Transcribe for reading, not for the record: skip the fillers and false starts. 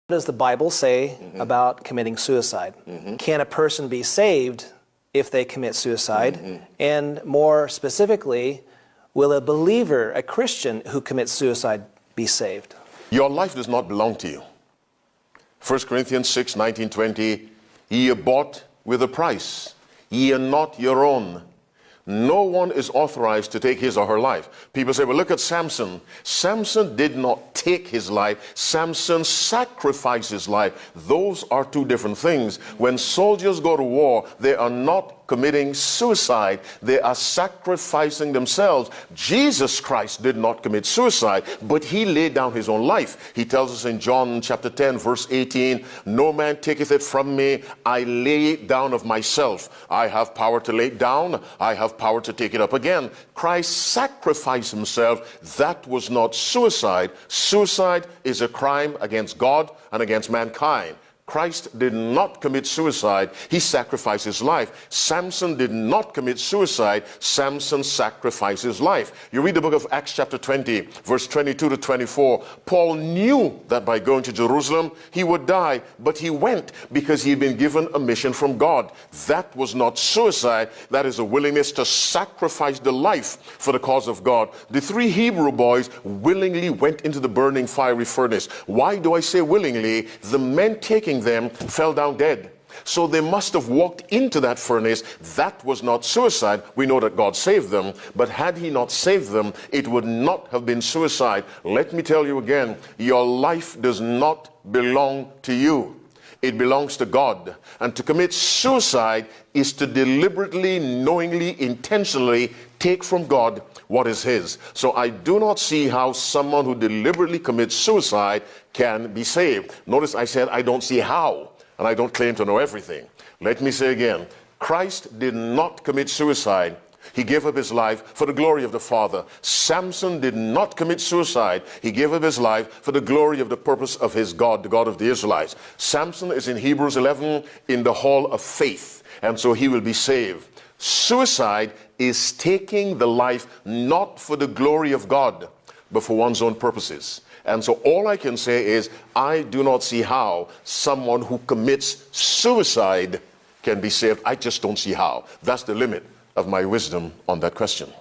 does the Bible say about committing suicide? Can a person be saved if they commit suicide? And more specifically, will a believer, a Christian who commits suicide, be saved? Your life does not belong to you. 1 Corinthians 6, 19, 20, ye are bought with a price. Ye are not your own. No one is authorized to take his or her life. People say, well, look at Samson. Samson did not take his life. Samson sacrificed his life. Those are two different things. When soldiers go to war, they are not committing suicide. They are sacrificing themselves. Jesus Christ did not commit suicide, but he laid down his own life. He tells us in John chapter 10, verse 18, no man taketh it from me. I lay it down of myself. I have power to lay it down. I have power to take it up again. Christ sacrificed himself. That was not suicide. Suicide is a crime against God and against mankind. Christ did not commit suicide. He sacrificed his life. Samson did not commit suicide. Samson sacrificed his life. You read the book of Acts chapter 20, verse 22 to 24. Paul knew that by going to Jerusalem, he would die, but he went because he had been given a mission from God. That was not suicide. That is a willingness to sacrifice the life for the cause of God. The three Hebrew boys willingly went into the burning fiery furnace. Why do I say willingly? The men taking them fell down dead. So they must have walked into that furnace. That was not suicide. We know that God saved them, but had he not saved them, it would not have been suicide. Let me tell you again, your life does not belong to you. It belongs to God. And to commit suicide is to deliberately, knowingly, intentionally take from God what is his. So I do not see how someone who deliberately commits suicide can be saved. Notice I said I don't see how, and I don't claim to know everything. Let me say again, Christ did not commit suicide. He gave up his life for the glory of the Father. Samson did not commit suicide. He gave up his life for the glory of the purpose of his God, the God of the Israelites. Samson is in Hebrews 11 in the hall of faith, and so he will be saved. Suicide is taking the life not for the glory of God, but for one's own purposes. And so all I can say is, I do not see how someone who commits suicide can be saved. I just don't see how. That's the limit of my wisdom on that question.